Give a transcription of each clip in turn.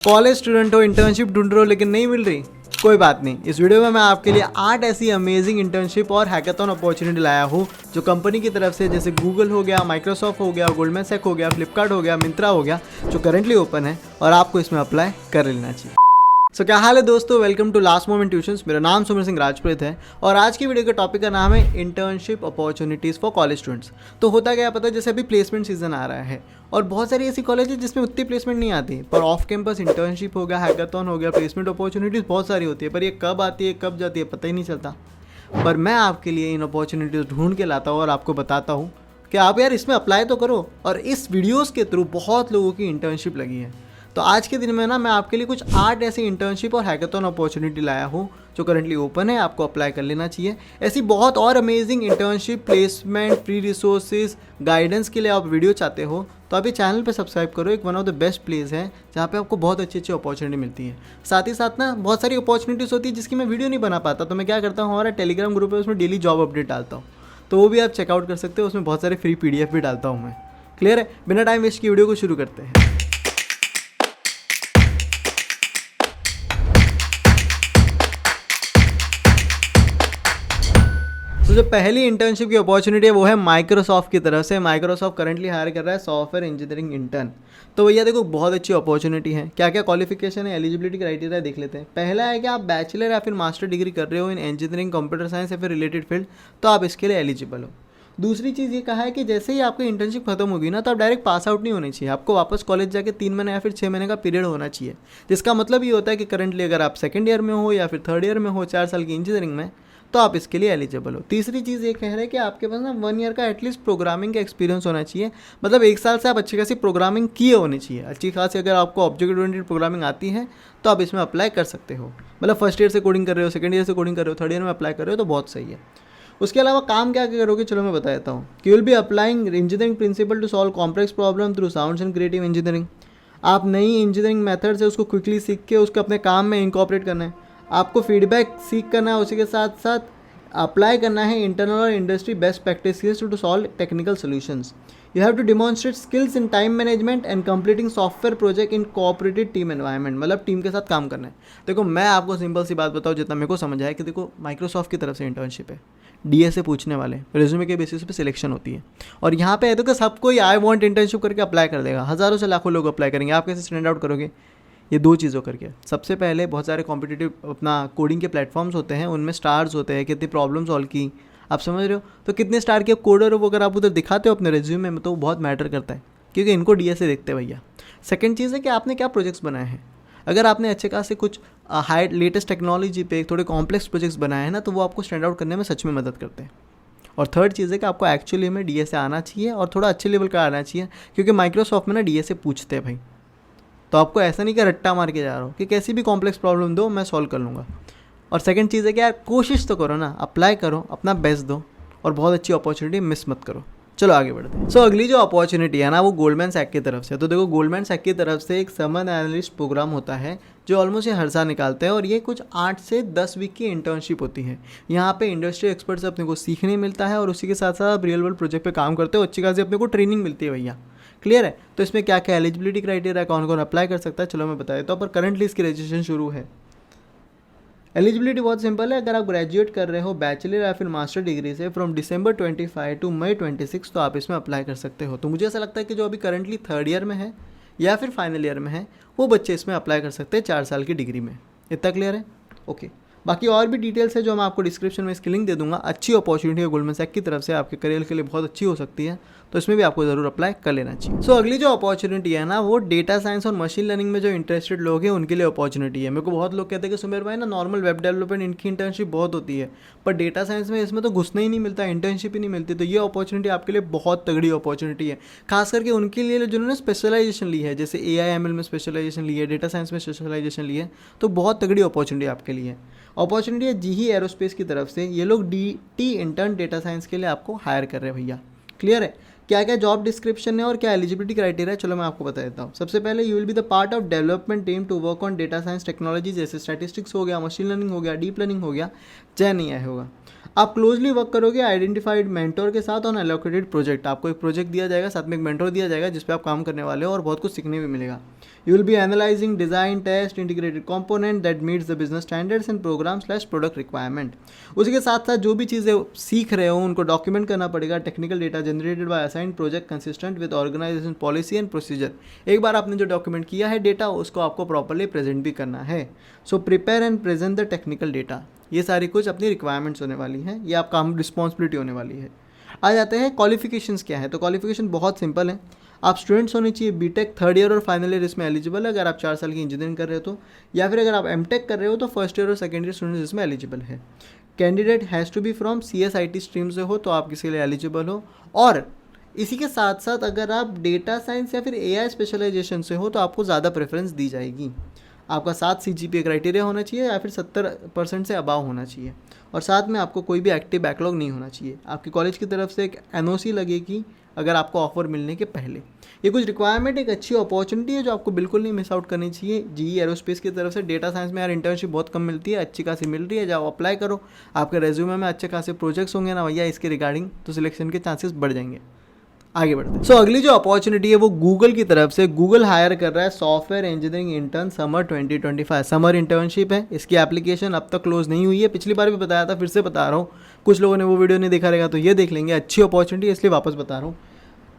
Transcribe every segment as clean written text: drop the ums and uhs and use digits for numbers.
College student हो, internship ढूंढ रहे हो लेकिन नहीं मिल रही, कोई बात नहीं। इस वीडियो में मैं आपके लिए 8 ऐसी अमेजिंग इंटर्नशिप और हैकाथॉन अपॉर्चुनिटी लाया हूँ जो कंपनी की तरफ से, जैसे गूगल हो गया, माइक्रोसॉफ्ट हो गया, गोल्डमैन सैक हो गया, फ्लिपकार्ट हो गया, मिंत्रा हो गया, जो करंटली ओपन है और आपको इसमें अप्लाई कर लेना चाहिए। सो क्या हाल है दोस्तों, welcome to last moment tuitions. मेरा नाम सुमर सिंह राजपूत है और आज की वीडियो के टॉपिक का नाम है internship opportunities for college students. तो होता क्या पता है, जैसे अभी प्लेसमेंट सीजन आ रहा है और बहुत सारी ऐसी कॉलेज है जिसमें उतनी प्लेसमेंट नहीं आती, पर ऑफ कैंपस इंटर्नशिप हो गया, हैकाथॉन हो गया, प्लेसमेंट अपॉर्चुनिटीज़ बहुत सारी होती है, पर ये कब आती है कब जाती है पता ही नहीं चलता। पर मैं आपके लिए इन अपॉर्चुनिटीज़ ढूंढ के लाता हूँ और आपको बताता हूँ कि आप यार इसमें अप्लाई तो करो। और इस वीडियोज़ के थ्रू बहुत लोगों की इंटर्नशिप लगी है। तो आज के दिन में ना मैं आपके लिए कुछ 8 ऐसी इंटर्नशिप और हैकाथॉन अपॉर्चुनिटी लाया हूँ जो करंटली ओपन है, आपको अप्लाई कर लेना चाहिए। ऐसी बहुत और amazing internship, placement, free resources, guidance के लिए आप वीडियो चाहते हो तो आप ये चैनल पे सब्सक्राइब करो। एक one of the best place है जहाँ पे आपको बहुत अच्छी अच्छी अपॉर्चुनिटी मिलती है। साथ ही साथ ना बहुत सारी अपॉर्चुनिटीज़ होती है जिसकी मैं वीडियो नहीं बना पाता, तो मैं क्या करता हूँ, हमारा टेलीग्राम ग्रुप है, उसमें डेली जॉब अपडेट डालता हूँ, तो वो भी आप चेकआउट कर सकते हो। उसमें बहुत सारे फ्री PDF भी डालता हूँ मैं। क्लियर है? बिना टाइम वेस्ट की वीडियो को शुरू करते हैं। तो जो पहली इंटर्नशिप की अपॉर्चुनिटी है वो है माइक्रोसॉफ्ट की तरफ से। माइक्रोसॉफ्ट करंटली हायर कर रहा है सॉफ्टवेयर इंजीनियरिंग इंटर्न। तो भैया देखो, बहुत अच्छी अपॉर्चुनिटी है। क्या क्या क्वालिफिकेशन है, एलिजिबिलिटी क्राइटेरिया देख लेते हैं। पहला है कि आप बैचलर या फिर मास्टर डिग्री कर रहे हो इन इंजीनियरिंग, कंप्यूटर साइंस या फिर रिलेटेड फील्ड, तो आप इसके लिए एलिजिबल हो। दूसरी चीज़ ये कहा है कि जैसे ही आपकी इंटर्नशिप खत्म होगी ना, तो आप डायरेक्ट पास आउट नहीं होनी चाहिए। आपको वापस कॉलेज जाके 3 महीने या फिर 6 महीने का पीरियड होना चाहिए, जिसका मतलब ये होता है कि करंटली अगर आप सेकंड ईयर में हो या फिर थर्ड ईयर में हो, 4 साल की इंजीनियरिंग में, तो आप इसके लिए एलिजिबल हो। तीसरी चीज़ ये कह रहे हैं कि आपके पास ना 1 ईयर का एटलीस्ट प्रोग्रामिंग का एक्सपीरियंस होना चाहिए। मतलब 1 साल से आप अच्छी खासी प्रोग्रामिंग किए होनी चाहिए, अच्छी खासी। अगर आपको ऑब्जेक्ट ओरिएंटेड प्रोग्रामिंग आती है तो आप इसमें अप्लाई कर सकते हो। मतलब फर्स्ट ईयर से कोडिंग कर रहे हो, सेकंड ईयर से कोडिंग कर रहे हो, थर्ड ईयर में अप्लाई कर रहे हो, तो बहुत सही है। उसके अलावा काम क्या क्या करोगे, चलो मैं बता देता हूँ। कि will be applying engineering principle to solve complex problem through sounds and creative engineering. आप नई इंजीनियरिंग मेथड से उसको क्विकली सीख के उसको अपने काम में इंकॉर्पोरेट करना है। आपको फीडबैक सीख करना है, उसी के साथ साथ अप्लाई करना है इंटरनल और industry best practices to solve technical solutions. You have to demonstrate skills in time management and completing software project in cooperative team environment. मतलब टीम के साथ काम करना है। देखो मैं आपको सिंपल सी बात बताऊँ, जितना मेरे को समझ आया, कि देखो माइक्रोसॉफ्ट की तरफ से इंटर्नशिप है, DA से पूछने वाले, रेज्यूमे के बेसिस पे सिलेक्शन होती है। और यहाँ पे है तो कि सब कोई आई वांट इंटर्नशिप करके अप्लाई कर देगा, हज़ारों से लाखों लोग अप्लाई करेंगे। आप कैसे स्टैंड आउट करोगे? ये 2 चीज़ों करके। सबसे पहले बहुत सारे कॉम्पिटिटिव अपना कोडिंग के प्लेटफॉर्म्स होते हैं, उनमें स्टार्स होते हैं, कितनी प्रॉब्लम सॉल्व की, आप समझ रहे हो? तो कितने स्टार के कोडर हो वो अगर आप उधर दिखाते हो अपने रेज्यूमे में, तो वो बहुत मैटर करता है, क्योंकि इनको DA से देखते हैं भैया। सेकंड चीज़ है कि आपने क्या प्रोजेक्ट्स बनाए हैं। अगर आपने अच्छे खासे कुछ हाई लेटेस्ट टेक्नोलॉजी पे थोड़े कॉम्प्लेक्स प्रोजेक्ट्स बनाए हैं ना, तो वो आपको स्टैंड आउट करने में सच में मदद करते हैं। और थर्ड चीज़ है कि आपको एक्चुअली में DA से आना चाहिए और थोड़ा अच्छे लेवल का आना चाहिए, क्योंकि माइक्रोसॉफ्ट में ना DA से पूछते हैं भाई। तो आपको ऐसा नहीं कि रट्टा मार के जा रहा हो कि कैसी भी कॉम्प्लेक्स प्रॉब्लम दो मैं सॉल्व कर लूँगा। और सेकंड चीज़ है कि यार कोशिश तो करो ना, अप्लाई करो, अपना बेस्ट दो और बहुत अच्छी अपॉर्चुनिटी मिस मत करो। चलो आगे बढ़ते हैं। सो अगली जो अपॉर्चुनिटी है ना, वो गोल्डमैन सैक की तरफ से। तो देखो, गोल्डमैन सैक की तरफ से एक समर एनालिस्ट प्रोग्राम होता है जो ऑलमोस्ट ये हर साल निकालते हैं, और ये कुछ 8 से 10 वीक की इंटर्नशिप होती है। यहाँ पे इंडस्ट्री एक्सपर्ट से अपने को सीखने मिलता है और उसी के साथ साथ आप रियल वर्ल्ड प्रोजेक्ट पे काम करते हो, अच्छी खासी अपने को ट्रेनिंग मिलती है भैया। क्लियर है? तो इसमें क्या क्या एलिजिबिलिटी क्राइटेरिया, कौन कौन अप्लाई कर सकता है, चलो मैं बता देता हूँ। पर करंटली इसकी रजिस्ट्रेशन शुरू है। एलिजिबिलिटी बहुत सिंपल है। अगर आप ग्रेजुएट कर रहे हो बैचलर या फिर मास्टर डिग्री से फ्रॉम December 25 टू May 26, तो आप इसमें अप्लाई कर सकते हो। तो मुझे ऐसा लगता है कि जो अभी करंटली थर्ड ईयर में है या फिर फाइनल ईयर में है, वो बच्चे इसमें अप्लाई कर सकते हैं 4 साल की डिग्री में। इतना क्लियर है? ओके। बाकी और भी डिटेल्स है जो मैं आपको डिस्क्रिप्शन में इसकी लिंक दे दूंगा। अच्छी अपॉर्चुनिटी है गोल्डमैन सैक की तरफ से, आपके करियर के लिए बहुत अच्छी हो सकती है, तो इसमें भी आपको ज़रूर अप्लाई कर लेना चाहिए। सो अगली जो अपॉर्चुनिटी है ना, वो डेटा साइंस और मशीन लर्निंग में जो इंटरेस्टेड लोग हैं उनके लिए अपॉर्चुनिटी है। मेरे को बहुत लोग कहते हैं कि सुमेर भाई ना, नॉर्मल वेब डेवलपमेंट इनकी इंटर्नशिप बहुत होती है, पर डेटा साइंस में इसमें तो घुसना ही नहीं मिलता, इंटर्नशिप ही नहीं मिलती। तो ये अपॉर्चुनिटी आपके लिए बहुत तगड़ी अपॉर्चुनिटी है, खास करके उनके लिए जिन्होंने स्पेशलाइजेशन ली है, जैसे AI/ML में स्पेशलाइजेशन ली है, डेटा साइंस में स्पेशलाइजेशन ली है, तो बहुत तगड़ी अपॉर्चुनिटी आपके लिए है। अपॉर्चुनिटी है GE एरोस्पेस की तरफ से। ये लोग DT इंटर्न डेटा साइंस के लिए आपको हायर कर रहे हैं भैया। क्लियर है? क्या क्या जॉब डिस्क्रिप्शन है और क्या एलिजिबिलिटी क्राइटेरिया है, चलो मैं आपको बता देता हूँ। सबसे पहले you will be the part of development team to work on data science technology, जैसे स्टैटिस्टिक्स हो गया, मशीन लर्निंग हो गया, डीप लर्निंग हो गया, जय नहीं आया होगा। आप क्लोजली वर्क करोगे आइडेंटिफाइड मेंटोर के साथ ऑन एलोकेटेड प्रोजेक्ट। आपको एक प्रोजेक्ट दिया जाएगा, साथ में एक मेंटोर दिया जाएगा जिस पे आप काम करने वाले हो और बहुत कुछ सीखने भी मिलेगा। You will be analysing design test integrated component that meets the business standards and program slash product requirement. उसी के साथ साथ जो भी चीज़ें सीख रहे हो उनको डॉक्यूमेंट करना पड़ेगा। Technical data generated by assigned project consistent with organisation policy and procedure. एक बार आपने जो डॉक्यूमेंट किया है डेटा, उसको आपको प्रॉपरली प्रेजेंट भी करना है। So prepare and present the technical data. ये सारी कुछ अपनी रिक्वायरमेंट्स होने वाली हैं, ये आपका रिस्पॉन्सिबिलिटी होने वाली है। आ जाते हैं क्वालिफिकेशंस क्या है। तो क्वालिफिकेशन बहुत सिंपल है। आप स्टूडेंट्स होने चाहिए बीटेक थर्ड ईयर और फाइनल ईयर इसमें एलिजिबल है अगर आप 4 साल की इंजीनियरिंग कर रहे हो तो, या फिर अगर आप एमटेक कर रहे हो तो फर्स्ट ईयर और सेकेंड ईयर स्टूडेंट्स इसमें एलिजिबल है। Candidate has to be from CSIT stream से हो तो आप किसी लिए एलिजिबल हो। और इसी के साथ साथ अगर आप डेटा साइंस या फिर AI स्पेशलाइजेशन से हो तो आपको ज़्यादा प्रेफरेंस दी जाएगी। आपका 7 CGPA क्राइटेरिया होना चाहिए या फिर 70% से अबाव होना चाहिए, और साथ में आपको कोई भी एक्टिव बैकलॉग नहीं होना चाहिए। आपकी कॉलेज की तरफ से एक NOC लगेगी अगर आपको ऑफर मिलने के पहले। ये कुछ रिक्वायरमेंट, एक अच्छी अपॉर्चुनिटी है जो आपको बिल्कुल नहीं मिस आउट करनी चाहिए। GE एरोस्पेस की तरफ से डेटा साइंस में यार इंटर्नशिप बहुत कम मिलती है, अच्छी खासी मिल रही है, जाओ अप्लाई करो। आपके रेज्यूमे में अच्छे खासे प्रोजेक्ट्स होंगे ना भैया इसके रिगार्डिंग, तो सिलेक्शन के चांसेस बढ़ जाएंगे। आगे बढ़ते हैं। अगली जो अपॉर्चुनिटी है वो गूगल की तरफ से। गूगल हायर कर रहा है software engineering intern summer 2025। Summer internship है, इसकी एप्लीकेशन अब तक क्लोज नहीं हुई है। पिछली बार भी बताया था, फिर से बता रहा हूँ। कुछ लोगों ने वो वीडियो नहीं देखा रहेगा तो ये देख लेंगे। अच्छी अपॉर्चुनिटी है इसलिए वापस बता रहा हूँ।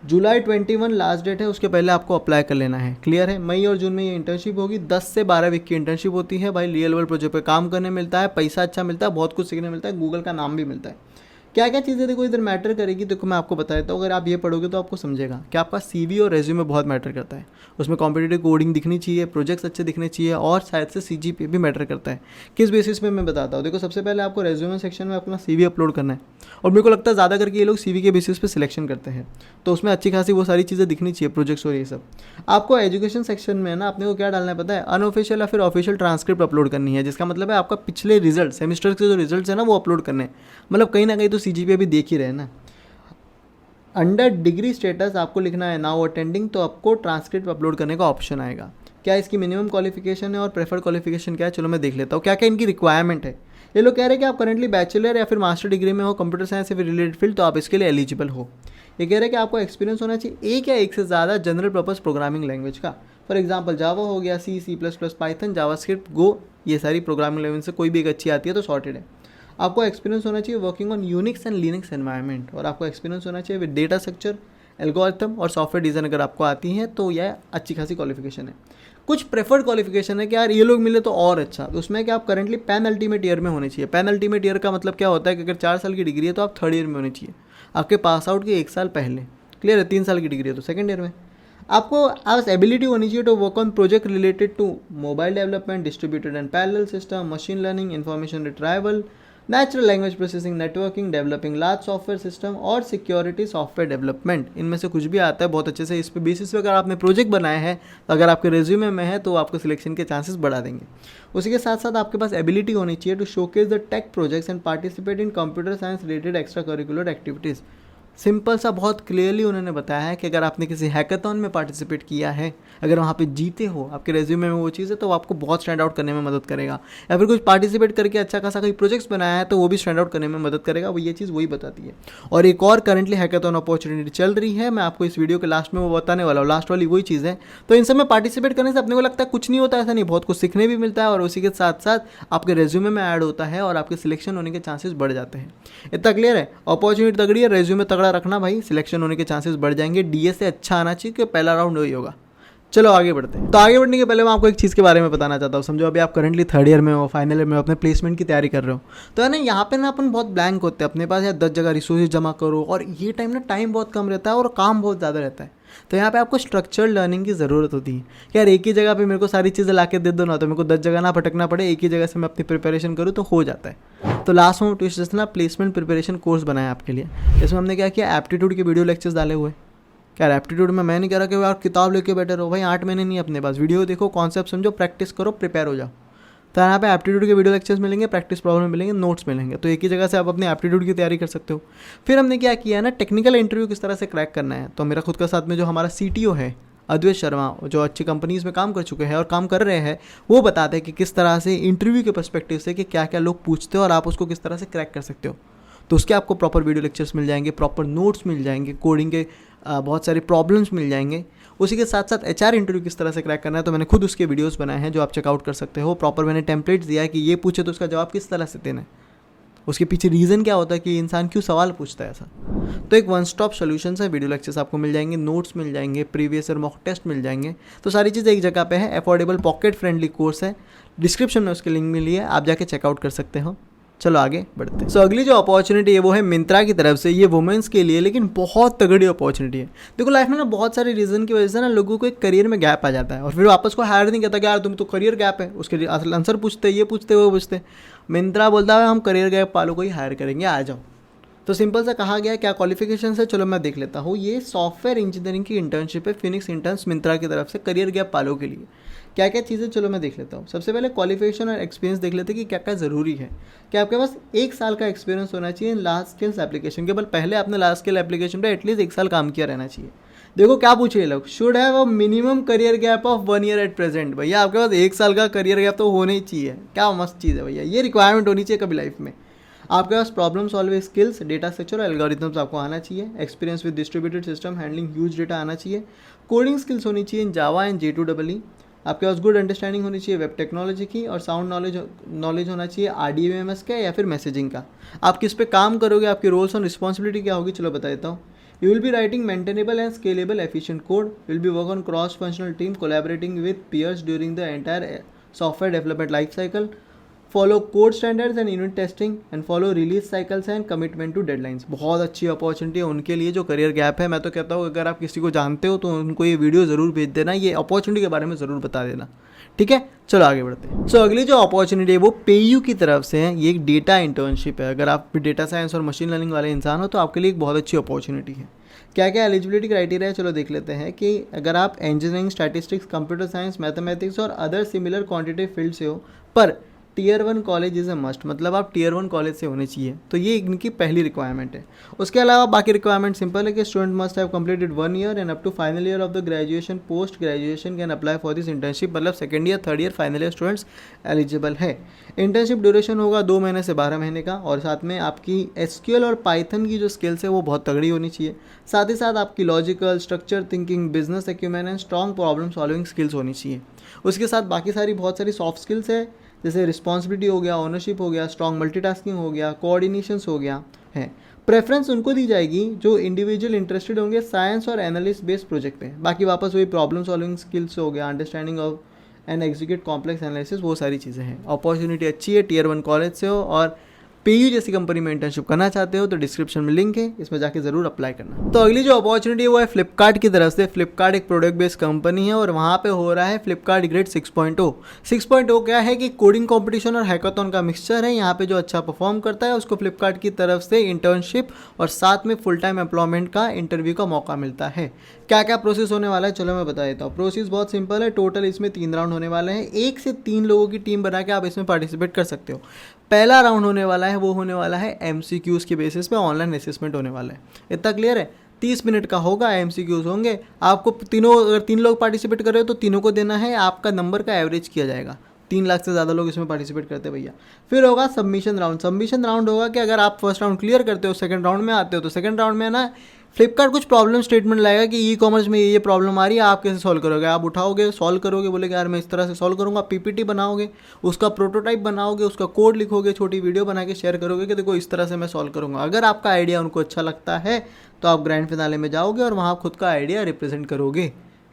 जुलाई 21 लास्ट डेट है, उसके पहले आपको अप्लाई कर लेना है। क्लियर है। मई और जून में ये इंटर्नशिप होगी। 10 से 12 वीक की इंटर्नशिप होती है भाई। रियल वर्ल्ड प्रोजेक्ट पे काम करने मिलता है, पैसा अच्छा मिलता है, बहुत कुछ सीखने मिलता है, गूगल का नाम भी मिलता है। क्या क्या चीज़ें देखो इधर मैटर करेगी, देखो मैं आपको बता देता हूँ। अगर आप ये पढ़ोगे तो आपको समझेगा कि आपका CV और रेज्यूमे बहुत मैटर करता है। उसमें कॉम्पिटिटिव कोडिंग दिखनी चाहिए, प्रोजेक्ट्स अच्छे दिखने चाहिए, और शायद से CGPA भी मैटर करता है। किस बेसिस पे मैं बताता हूँ। देखो सबसे पहले आपको रेज्यूमे सेक्शन में अपना CV अपलोड करना है, और मेरे को लगता है ज़्यादा करके ये लोग CV के बेसिस पे सिलेक्शन करते हैं, तो उसमें अच्छी खासी वो सारी चीज़ें दिखनी चाहिए, प्रोजेक्ट्स और ये सब। आपको एजुकेशन सेक्शन में ना अपने को क्या डालना है पता है, अनऑफिशियल या फिर ऑफिशियल ट्रांसक्रिप्ट अपलोड करनी है, जिसका मतलब है आपका पिछले रिजल्ट, सेमेस्टर के जो रिजल्ट्स है ना वो अपलोड करने हैं। मतलब कहीं ना कहीं तो CGPA भी देख ही रहे हैं ना। अंडर डिग्री स्टेटस आपको लिखना है नाउ अटेंडिंग, तो आपको ट्रांसक्रिप्ट अपलोड करने का ऑप्शन आएगा। क्या इसकी मिनिमम क्वालिफिकेशन है और प्रेफर्ड क्वालिफिकेशन क्या है, चलो मैं देख लेता हूँ क्या क्या इनकी रिक्वायरमेंट है। ये लोग कह रहे हैं कि आप करंटली बैचलर या फिर मास्टर डिग्री में हो कंप्यूटर साइंस से फिर रिलेटेड फील्ड, तो आप इसके लिए एलिजिबल हो। ये कह रहे हैं कि आपको एक्सपीरियंस होना चाहिए एक या एक से ज़्यादा जनरल पर्पस प्रोग्रामिंग लैंग्वेज का। फॉर एग्जाम्पल जावा हो गया, C++, पाइथन, जावास्क्रिप्ट, गो, ये सारी प्रोग्रामिंग लैंग्वेज से कोई भी एक अच्छी आती है तो सॉर्टेड है। आपको एक्सपीरियंस होना चाहिए working on Unix and Linux environment, और आपको एक्सपीरियंस होना चाहिए विद डेटा स्ट्रक्चर, एल्गोरिथम और सॉफ्टवेयर डिज़ाइन अगर आपको आती है तो यह अच्छी खासी क्वालिफिकेशन है। कुछ प्रेफर्ड क्वालिफिकेशन है कि यार ये लोग मिले तो और अच्छा, तो उसमें कि आप करंटली पैन अल्टीमेट ईयर में होने चाहिए। पैन अल्टीमेट ईयर का मतलब क्या होता है कि अगर 4 साल की डिग्री है तो आप थर्ड ईयर में होने चाहिए, आपके पास आउट के 1 साल पहले। क्लियर है। 3 साल की डिग्री है तो सेकंड ईयर में। आपको आज एबिलिटी होनी चाहिए to work on project related to mobile development, distributed and parallel system, machine learning, information retrieval, natural language processing, networking, developing large software system और सिक्योरिटी सॉफ्टवेयर डेवलपमेंट। इनमें से कुछ भी आता है बहुत अच्छे से। इस पे बेसिस पे अगर आपने प्रोजेक्ट बनाया है तो अगर आपके रेज्यूमे में है तो आपको सिलेक्शन के चांसेस बढ़ा देंगे। उसी के साथ साथ आपके पास एबिलिटी होनी चाहिए to showcase the tech projects and participate in computer science related extracurricular activities. Simple सा बहुत क्लियरली उन्होंने बताया है कि अगर आपने किसी हैकाथॉन में पार्टिसिपेट किया है, अगर वहाँ पे जीते हो, आपके रेज्यूमे में वो चीज़ है, तो आपको बहुत स्टैंड आउट करने में मदद करेगा। या फिर कुछ पार्टिसिपेट करके अच्छा खासा कोई प्रोजेक्ट्स बनाया है तो वो भी स्टैंड आउट करने में मदद करेगा। वो ये चीज़ वही बताती है। और एक और करंटली हैकाथॉन अपॉर्चुनिटी चल रही है, मैं आपको इस वीडियो के लास्ट में वो बताने वाला हूँ। लास्ट वाली वही चीज़ है। तो इन सब में पार्टिसिपेट करने से अपने को लगता है कुछ नहीं होता, ऐसा नहीं, बहुत कुछ सीखने भी मिलता है, और उसी के साथ साथ आपके रेज्यूमे में ऐड होता है और आपके सिलेक्शन होने के चांसेस बढ़ जाते हैं। इतना क्लियर है। अपॉर्चुनिटी तगड़ी है, रेज्यूमे तगड़ा रखना भाई, सिलेक्शन होने के चांसेस बढ़ जाएंगे। डीएस से अच्छा आना चाहिए कि पहला राउंड वही होगा। चलो आगे बढ़ते हैं। तो आगे बढ़ने के पहले मैं आपको एक चीज़ के बारे में बताना चाहता हूँ। समझो अभी आप करंटली थर्ड ईयर में हो, फाइनल ईयर में हो, अपने प्लेसमेंट की तैयारी कर रहे हो, तो है ना यहाँ पे ना अपन बहुत ब्लैंक होते हैं। अपने पास यार 10 जगह रिसोर्सेज जमा करो, और ये टाइम बहुत कम रहता है और काम बहुत ज़्यादा रहता है। तो यहाँ पे आपको स्ट्रक्चर्ड लर्निंग की ज़रूरत होती है कि यार एक ही जगह पे मेरे को सारी चीज़ें ला के दे दो ना, तो मेरे को 10 जगह ना भटकना पड़े, एक ही जगह से मैं अपनी प्रिपरेशन करूँ तो हो जाता है। तो लास्ट में ट्विस्ट ना प्लेसमेंट प्रिपरेशन कोर्स बनाया आपके लिए। इसमें हमने क्या किया, एप्टीट्यूड के वीडियो लेक्चर्स डाले हुए। क्या एप्टीट्यूड में मैं नहीं कह रहा कि यार किताब लेके बैठे रहो भाई, 8 महीने नहीं अपने पास। वीडियो देखो, कॉन्सेप्ट समझो, प्रैक्टिस करो, प्रिपेयर हो जाओ। तो यहाँ पे एप्टीट्यूड के वीडियो लेक्चर्स मिलेंगे, प्रैक्टिस प्रॉब्लम मिलेंगे, नोट्स मिलेंगे। तो एक ही जगह से आप अपने एप्टीट्यूड की तैयारी कर सकते हो। फिर हमने क्या किया है ना, टेक्निकल इंटरव्यू किस तरह से क्रैक करना है। तो मेरा खुद का साथ में जो हमारा CTO है अद्वैत शर्मा जो अच्छी कंपनीज़ में काम कर चुके हैं और काम कर रहे हैं, वो बताते हैं कि किस तरह से इंटरव्यू के पर्सपेक्टिव से कि क्या क्या लोग पूछते हो और आप उसको किस तरह से क्रैक कर सकते हो। तो उसके आपको प्रॉपर वीडियो लेक्चर्स मिल जाएंगे, प्रॉपर नोट्स मिल जाएंगे, कोडिंग के बहुत सारे प्रॉब्लम्स मिल जाएंगे। उसी के साथ साथ एचआर इंटरव्यू किस तरह से क्रैक करना है, तो मैंने खुद उसके वीडियोस बनाए हैं जो आप चेकआउट कर सकते हो। प्रॉपर मैंने टेम्पलेट्स दिया है कि ये पूछे तो उसका जवाब किस तरह से देना है, उसके पीछे रीज़न क्या होता है कि इंसान क्यों सवाल पूछता है ऐसा। तो एक वन स्टॉप सोल्यूशन है, वीडियो लेक्चर्स आपको मिल जाएंगे, नोट्स मिल जाएंगे, प्रीवियस ईयर मॉक टेस्ट मिल जाएंगे। तो सारी चीज़ें एक जगह पे है, अफोर्डेबल पॉकेट फ्रेंडली कोर्स है, डिस्क्रिप्शन में उसके लिंक मिली है, आप जाके चेकआउट कर सकते हो। चलो आगे बढ़ते हैं। सो अगली जो अपॉर्चुनिटी है वो है मिंत्रा की तरफ से। ये वुमेंस के लिए लेकिन बहुत तगड़ी अपॉर्चुनिटी है। देखो लाइफ में ना बहुत सारे रीज़न की वजह से ना लोगों को एक करियर में गैप आ जाता है और फिर वापस को हायर नहीं करता कि यार तुम तो करियर गैप है, उसके आंसर पूछते, ये पूछते, वो पूछते। मिंत्रा बोलता है हम करियर गैप वालों को ही हायर करेंगे, आ जाओ। तो सिंपल सा कहा गया, क्या क्वालिफिकेशन है, चलो मैं देख लेता हूँ। ये सॉफ्टवेयर इंजीनियरिंग की इंटर्नशिप है, फिनिक्स इंटर्न्स मिंत्रा की तरफ से करियर गैप वालों के लिए। क्या क्या चीज़ें, चलो मैं देख लेता हूँ। सबसे पहले क्वालिफिकेशन और एक्सपीरियंस देख लेते हैं कि क्या क्या ज़रूरी है। कि आपके पास 1 साल का एक्सपीरियंस होना चाहिए लार्ज स्केल्स एप्लीकेशन। केवल पहले आपने लार्ज स्केल एप्लीकेशन पे एटलीस्ट 1 साल काम किया रहना चाहिए। देखो क्या पूछे ये लोग, should have a minimum career gap of 1 year at present. भैया आपके पास 1 साल का करियर गैप तो होना ही चाहिए। क्या मस्त चीज़ है भैया, ये रिक्वायरमेंट होनी चाहिए कभी लाइफ में। आपके पास problem solving skills, data structure और एल्गोरिथम्स आपको आना चाहिए। Experience with distributed system, handling huge data आना चाहिए। कोडिंग स्किल्स होनी चाहिए इन जावा एंड J2EE। आपके पास गुड अंडरस्टैंडिंग होनी चाहिए वेब टेक्नोलॉजी की और साउंड नॉलेज होना चाहिए RDBMS का या फिर मैसेजिंग का। आप किस पे काम करोगे, आपकी रोल्स और रिस्पॉन्सिबिलिटी क्या होगी, चलो बता देता हूँ। You will be writing maintainable and scalable efficient code, will be work on cross functional team, collaborating with peers during the entire software development life cycle, follow code standards and unit testing and follow release cycles and commitment to deadlines. बहुत अच्छी opportunity है उनके लिए जो career gap है। मैं तो कहता हूँ अगर आप किसी को जानते हो तो उनको ये वीडियो ज़रूर भेज देना, ये अपॉर्चुनिटी के बारे में ज़रूर बता देना, ठीक है। चलो आगे बढ़ते हैं। सो अगली जो अपॉर्चुनिटी है वो PayU की तरफ से है। ये एक डेटा इंटर्नशिप है। अगर आप डेटा साइंस और मशीन लर्निंग वाले इंसान हो तो आपके लिए एक बहुत अच्छी अपॉर्चुनिटी है। क्या क्या एलिजिबिलिटी क्राइटेरिया है, चलो देख लेते हैं। कि अगर आप engineering, statistics, computer science, mathematics और अदर सिमिलर क्वांटिटेटिव फील्ड से हो, पर Tier 1 college is a must, मतलब आप Tier 1 कॉलेज से होने चाहिए। तो ये इनकी पहली रिक्वायरमेंट है। उसके अलावा बाकी रिक्वायरमेंट सिंपल है कि student must have completed 1 year and up to final year of the graduation. Post graduation can apply for this internship, मतलब 2nd year 3rd year final year students eligible है। Internship duration होगा 2 महीने से 12 महीने का और साथ में आपकी SQL और पाइथन की जो स्किल्स है वो बहुत तगड़ी होनी चाहिए। साथ ही साथ आपकी logical, structure thinking, business acumen and strong problem solving skills होनी चाहिए। उसके साथ बाकी सारी बहुत सारी सॉफ्ट स्किल्स है, जैसे रिस्पॉन्सिबिलिटी हो गया, ओनरशिप हो गया, स्ट्रॉन्ग मल्टीटास्किंग हो गया, कोऑर्डिनेशंस हो गया है। प्रेफरेंस उनको दी जाएगी जो इंडिविजुअल इंटरेस्टेड होंगे साइंस और एनालिस्ट बेस्ड प्रोजेक्ट पे। बाकी वापस वही प्रॉब्लम सॉल्विंग स्किल्स हो गया, understanding of and execute complex analysis, वो सारी चीज़ें हैं। अपॉर्चुनिटी अच्छी है, Tier 1 कॉलेज से हो और PayU जैसी कंपनी में इंटर्नशिप करना चाहते हो तो डिस्क्रिप्शन में लिंक है, इसमें जाके ज़रूर अप्लाई करना। तो अगली जो अपॉर्चुनिटी है वो है फ्लिपकार्ट की तरफ से। फ्लिपकार्ट एक प्रोडक्ट बेस्ड कंपनी है और वहाँ पे हो रहा है फ्लिपकार्ट ग्रेड 6.0। 6.0 क्या है कि कोडिंग कंपटीशन और हैकाथॉन का मिक्सचर है। यहाँ पे जो अच्छा परफॉर्म करता है उसको फ्लिपकार्ट की तरफ से इंटर्नशिप और साथ में फुल टाइम एम्प्लॉयमेंट का इंटरव्यू का मौका मिलता है। क्या क्या प्रोसेस होने वाला है, चलो मैं बता देता हूँ। प्रोसेस बहुत सिंपल है। टोटल इसमें 3 राउंड होने वाले हैं। 1 से 3 लोगों की टीम बना के आप इसमें पार्टिसिपेट कर सकते हो। पहला राउंड होने वाला है वो होने वाला है MCQs के बेसिस पे, ऑनलाइन असेसमेंट होने वाला है। इतना क्लियर है। 30 मिनट का होगा, MCQs होंगे। आपको तीनों, अगर 3 लोग पार्टिसिपेट कर रहे हो तो तीनों को देना है। आपका नंबर का एवरेज किया जाएगा। 3 लाख से ज़्यादा लोग इसमें पार्टिसिपेट करते हैं भैया। फिर होगा सबमिशन राउंड। सबमिशन राउंड होगा कि अगर आप फर्स्ट राउंड क्लियर करते हो, सेकंड राउंड में आते हो तो सेकंड राउंड में ना फ्लिपकार्ट कुछ प्रॉब्लम स्टेटमेंट लाएगा कि ई-कॉमर्स में ये प्रॉब्लम आ रही है, आप कैसे सॉल्व करोगे। आप उठाओगे, सॉल्व करोगे, बोलेगा यार मैं इस तरह से सॉल्व करूँगा। PPT बनाओगे, उसका प्रोटोटाइप बनाओगे, उसका कोड लिखोगे, छोटी वीडियो बना के शेयर करोगे कि देखो इस तरह से मैं सॉल्व करूँगा। अगर आपका आइडिया उनको अच्छा लगता है तो आप ग्रैंड फिनाले में जाओगे और वहाँ खुद का आइडिया रिप्रेजेंट करोगे।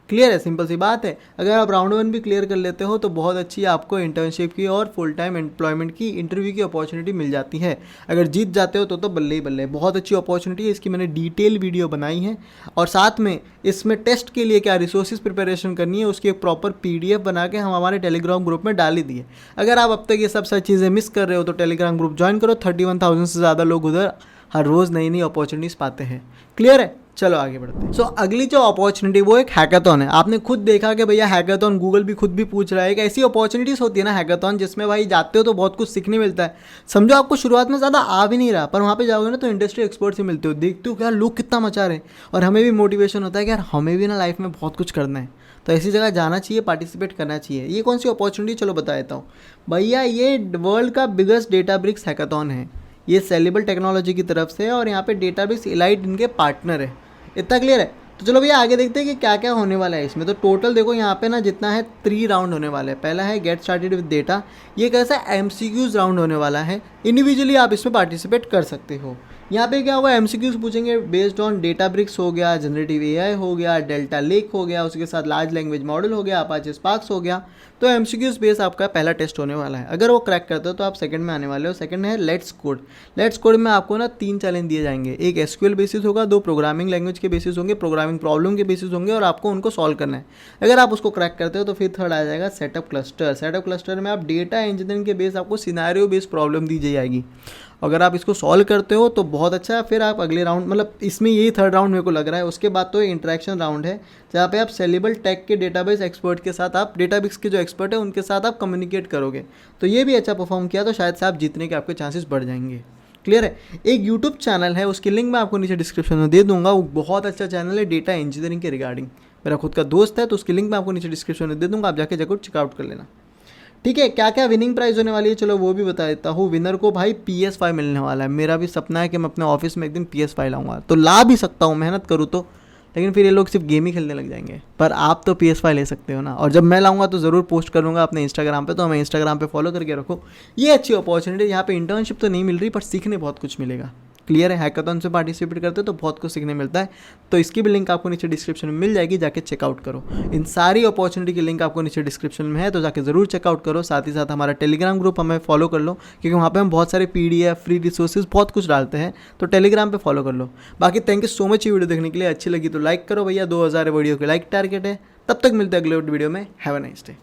क्लियर है, सिंपल सी बात है। अगर आप राउंड 1 भी क्लियर कर लेते हो तो बहुत अच्छी आपको इंटर्नशिप की और फुल टाइम एम्प्लॉयमेंट की इंटरव्यू की अपॉर्चुनिटी मिल जाती है। अगर जीत जाते हो तो बल्ले ही बल्ले, बहुत अच्छी अपॉर्चुनिटी है। इसकी मैंने डिटेल वीडियो बनाई है और साथ में इसमें टेस्ट के लिए क्या रिसोर्सेज प्रिपरेशन करनी है उसकी एक प्रॉपर PDF बना के हम हमारे टेलीग्राम ग्रुप में डाल ही दिए। अगर आप अब तक ये सब सारी चीज़ें मिस कर रहे हो तो टेलीग्राम ग्रुप ज्वाइन करो। 31,000 से ज़्यादा लोग उधर हर रोज़ नई नई अपॉर्चुनिटीज़ पाते हैं। क्लियर है, चलो आगे बढ़ते हैं। अगली जो अपॉर्चुनिटी वो एक हैकाथॉन है। आपने खुद देखा कि भैया हैकाथॉन, गूगल भी खुद भी पूछ रहा है। एक ऐसी अपॉर्चुनिटीज़ होती है ना हैकाथॉन, जिसमें भाई जाते हो तो बहुत कुछ सीखने मिलता है। समझो आपको शुरुआत में ज़्यादा आ भी नहीं रहा, पर वहाँ पे जाओगे ना तो इंडस्ट्री एक्सपर्ट से मिलते हो, देखते हो कि यार लोग कितना मचा रहे हैं, और हमें भी मोटिवेशन होता है कि यार हमें भी ना लाइफ में बहुत कुछ करना है। तो ऐसी जगह जाना चाहिए, पार्टिसिपेट करना चाहिए। ये कौन सी अपॉर्चुनिटी, चलो बता देता हूँ भैया। ये वर्ल्ड का बिगेस्ट डेटाब्रिक्स हैकाथॉन है। ये सेलेबल टेक्नोलॉजी की तरफ से है, और यहाँ पे डेटाब्रिक्स इलाइट इनके पार्टनर है। इतना क्लियर है। तो चलो भैया आगे देखते हैं कि क्या क्या होने वाला है इसमें। तो टोटल देखो यहाँ पे ना जितना है 3 राउंड होने वाले हैं। पहला है गेट स्टार्टेड विद डेटा, ये कैसा MCQs राउंड होने वाला है। इंडिविजुअली आप इसमें पार्टिसिपेट कर सकते हो। यहाँ पे क्या होगा, MCQs पूछेंगे बेस्ड ऑन डेटाब्रिक्स हो गया, जनरेटिव AI हो गया, डेल्टा लेक हो गया, उसके साथ लार्ज लैंग्वेज मॉडल हो गया, अपाचे स्पार्क्स हो गया। तो MCQs बेस आपका पहला टेस्ट होने वाला है। अगर वो क्रैक करते हो तो आप सेकंड में आने वाले हो। सेकंड है लेट्स कोड। लेट्स कोड में आपको ना 3 चैलेंज दिए जाएंगे। एक SQL बेसिस होगा, 2 प्रोग्रामिंग लैंग्वेज के बेसिस होंगे, प्रोग्रामिंग प्रॉब्लम के बेसिस होंगे, और आपको उनको सॉल्व करना है। अगर आप उसको क्रैक करते हो तो फिर थर्ड आ जाएगा सेटअप क्लस्टर। सेटअप क्लस्टर में आप डेटा इंजीनियरिंग के बेस आपको सिनेरियो बेस्ड प्रॉब्लम दी जाएगी। अगर आप इसको सॉल्व करते हो तो बहुत अच्छा है। फिर आप अगले राउंड, मतलब इसमें यही थर्ड राउंड मेरे को लग रहा है। उसके बाद तो इंटरेक्शन राउंड है, जहाँ पे आप सेलेबल टेक के डेटाबेस एक्सपर्ट के साथ, आप डेटाबेस के जो एक्सपर्ट है उनके साथ आप कम्युनिकेट करोगे। तो ये भी अच्छा परफॉर्म किया तो शायद से आप जीतने के आपके चांसेस बढ़ जाएंगे। क्लियर है। एक यूट्यूब चैनल है, उसकी लिंक मैं आपको नीचे डिस्क्रिप्शन में दे दूंगा। वो बहुत अच्छा चैनल है डेटा इंजीनियरिंग के रिगार्डिंग। मेरा खुद का दोस्त है, तो उसकी लिंक मैं आपको नीचे डिस्क्रिप्शन में दे दूंगा, आप जाके जरूर चेकआउट कर लेना। ठीक है, क्या क्या विनिंग प्राइस होने वाली है चलो वो भी बता देता हूँ। विनर को भाई PS5 मिलने वाला है। मेरा भी सपना है कि मैं अपने ऑफिस में एक दिन PS5 लाऊंगा, तो ला भी सकता हूँ मेहनत करूँ तो। लेकिन फिर ये लोग सिर्फ गेम ही खेलने लग जाएंगे। पर आप तो PS5 ले सकते हो ना। और जब मैं लाऊंगा तो ज़रूर पोस्ट करूँगा अपने इंस्टाग्राम पे, तो हमें इंस्टाग्राम पे फॉलो करके रखो। ये अच्छी अपॉर्चुनिटी। यहाँ पे इंटर्नशिप तो नहीं मिल रही, पर सीखने बहुत कुछ मिलेगा। क्लियर है। हैकाथॉन से पार्टिसिपेट करते हो तो बहुत कुछ सीखने मिलता है। तो इसकी भी लिंक आपको नीचे डिस्क्रिप्शन में मिल जाएगी, जाके चेकआउट करो। इन सारी अपॉर्चुनिटी की लिंक आपको नीचे डिस्क्रिप्शन में है, तो जाके ज़रूर चेकआउट करो। साथ ही साथ हमारा टेलीग्राम ग्रुप हमें फॉलो कर लो, क्योंकि वहाँ पे हम बहुत सारे PDF फ्री रिसोर्सेज बहुत कुछ डालते हैं। तो टेलीग्राम पे फॉलो कर लो। बाकी थैंक यू सो मच ये वीडियो देखने के लिए। अच्छी लगी तो लाइक करो भैया। 2000 वीडियो के लाइक टारगेट है। तब तक मिलते हैं अगले वीडियो में। Have a nice day.